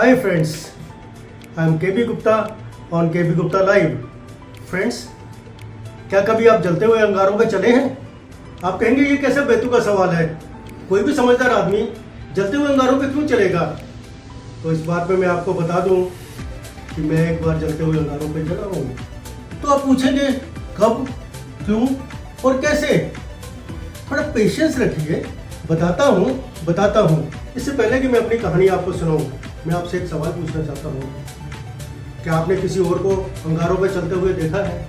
Hi friends, I am KB Gupta on KB Gupta Live. Friends, क्या कभी आप जलते हुए अंगारों पे चले हैं? आप कहेंगे ये कैसे बेतुका सवाल है, कोई भी समझदार आदमी जलते हुए अंगारों पे क्यों चलेगा? तो इस बात में मैं आपको बता दूं कि मैं एक बार जलते हुए अंगारों पे चला हूँ। तो आप पूछेंगे कब, क्यों और कैसे? थोड़ा पेशेंस रखिए, बताता हूँ। इससे पहले कि मैं अपनी कहानी आपको सुनाऊं, मैं आपसे एक सवाल पूछना चाहता हूँ। क्या आपने किसी और को अंगारों पे चलते हुए देखा है?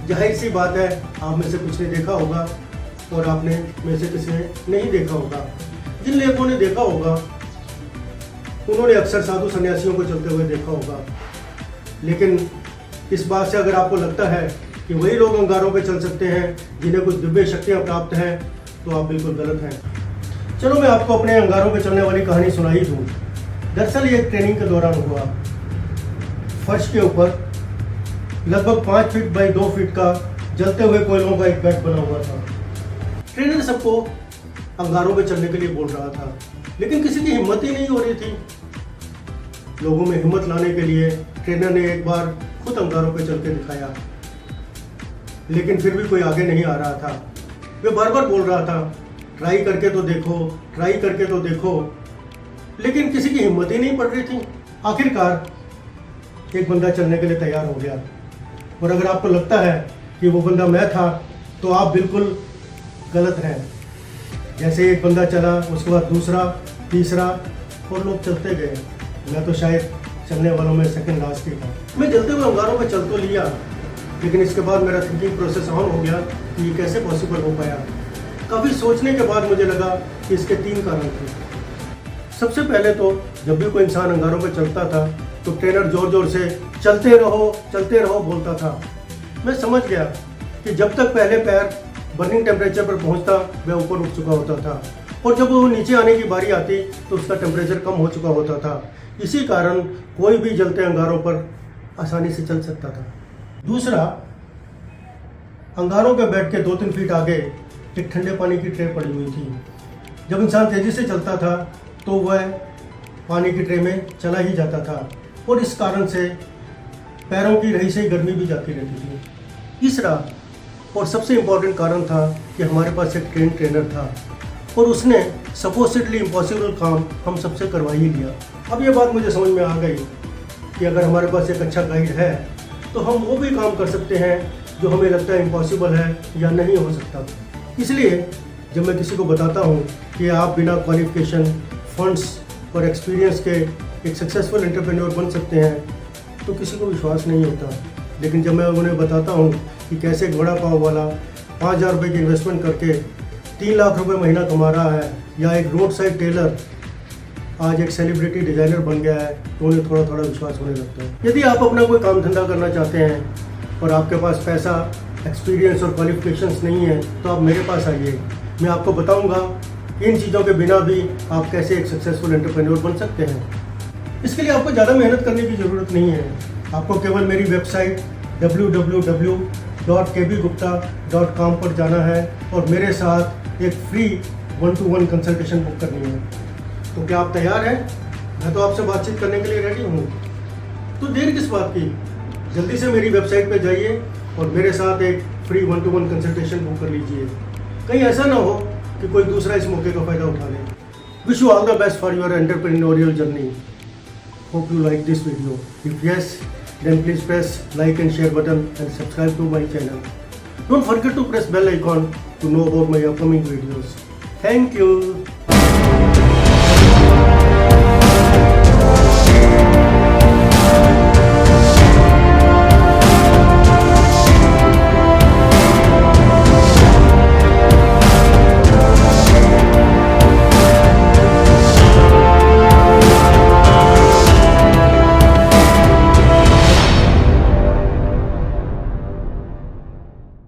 जाहिर सी बात है, आप में से कुछ ने देखा होगा और आपने में से किसी ने नहीं देखा होगा। जिन लोगों ने देखा होगा उन्होंने अक्सर साधु सन्यासियों को चलते हुए देखा होगा। लेकिन इस बात से अगर आपको लगता है कि वही लोग अंगारों पे चल सकते हैं जिन्हें कुछ दिव्य शक्तियाँ प्राप्त हैं, तो आप बिल्कुल गलत हैं। चलो मैं आपको अपने अंगारों पे चलने वाली कहानी सुना ही दूँ। दरअसल ये ट्रेनिंग के दौरान हुआ। फर्श के ऊपर लगभग 5 फीट बाई 2 फीट का जलते हुए कोयलों का एक बेड बना हुआ था। ट्रेनर सबको अंगारों पे चलने के लिए बोल रहा था, लेकिन किसी की हिम्मत ही नहीं हो रही थी। लोगों में हिम्मत लाने के लिए ट्रेनर ने एक बार खुद अंगारों पे चल के दिखाया, लेकिन फिर भी कोई आगे नहीं आ रहा था। वे बार बार बोल रहा था, ट्राई करके तो देखो, लेकिन किसी की हिम्मत ही नहीं पड़ रही थी। आखिरकार एक बंदा चलने के लिए तैयार हो गया। और अगर आपको लगता है कि वो बंदा मैं था, तो आप बिल्कुल गलत हैं। जैसे एक बंदा चला, उसके बाद दूसरा, तीसरा, और लोग चलते गए। मैं तो शायद चलने वालों में सेकंड लास्ट ही था। मैं जलते हुए अंगारों में चल तो लिया, लेकिन इसके बाद मेरा थिंकिंग प्रोसेस ऑन हो गया कि ये कैसे पॉसिबल हो पाया। काफ़ी सोचने के बाद मुझे लगा कि इसके 3 कारण थे। सबसे पहले तो जब भी कोई इंसान अंगारों पर चलता था तो ट्रेनर जोर जोर से चलते रहो बोलता था। मैं समझ गया कि जब तक पहले पैर बर्निंग टेम्परेचर पर पहुंचता वह ऊपर उठ चुका होता था, और जब वो नीचे आने की बारी आती तो उसका टेम्परेचर कम हो चुका होता था। इसी कारण कोई भी जलते अंगारों पर आसानी से चल सकता था। दूसरा, अंगारों के बेड के 2-3 फीट आगे एक ठंडे पानी की ट्रे पड़ी हुई थी। जब इंसान तेजी से चलता था तो वह पानी की ट्रे में चला ही जाता था, और इस कारण से पैरों की रही से गर्मी भी जाती रहती थी। तीसरा और सबसे इम्पोर्टेंट कारण था कि हमारे पास एक ट्रेनर था, और उसने सपोजिटली इम्पॉसिबल काम हम सबसे करवा ही लिया। अब ये बात मुझे समझ में आ गई कि अगर हमारे पास एक अच्छा गाइड है तो हम वो भी काम कर सकते हैं जो हमें लगता है इम्पॉसिबल है या नहीं हो सकता। इसलिए जब मैं किसी को बताता हूँ कि आप बिना क्वालिफिकेशन, फंड्स और एक्सपीरियंस के एक सक्सेसफुल एंटरप्रेन्योर बन सकते हैं, तो किसी को विश्वास नहीं होता। लेकिन जब मैं उन्हें बताता हूँ कि कैसे एक वड़ा पाव वाला 5,000 रुपये की इन्वेस्टमेंट करके 3 लाख रुपये महीना कमा रहा है, या एक रोड साइड टेलर आज एक सेलिब्रिटी डिज़ाइनर बन गया है, तो उन्हें थोड़ा थोड़ा विश्वास होने लगता है। यदि आप अपना कोई काम धंधा करना चाहते हैं और आपके पास पैसा, एक्सपीरियंस और क्वालिफिकेशंस नहीं है, तो आप मेरे पास आइए। मैं आपको बताऊंगा इन चीज़ों के बिना भी आप कैसे एक सक्सेसफुल एंटरप्रेन्योर बन सकते हैं। इसके लिए आपको ज़्यादा मेहनत करने की ज़रूरत नहीं है। आपको केवल मेरी वेबसाइट www.kbgupta.com पर जाना है और मेरे साथ एक फ्री 1-to-1 कंसल्टेशन बुक करनी है। तो क्या आप तैयार हैं? मैं तो आपसे बातचीत करने के लिए रेडी हूँ। तो देर किस बात की, जल्दी से मेरी वेबसाइट पर जाइए और मेरे साथ एक फ्री 1-to-1 कंसल्टेशन बुक कर लीजिए। कहीं ऐसा ना हो कि कोई दूसरा इस मौके का फ़ायदा उठा ले। Wish you all the best for your entrepreneurial journey. Hope you like this video. If yes, then please press like and share button and subscribe to my channel. Don't forget to press bell icon to know about my upcoming videos. Thank you.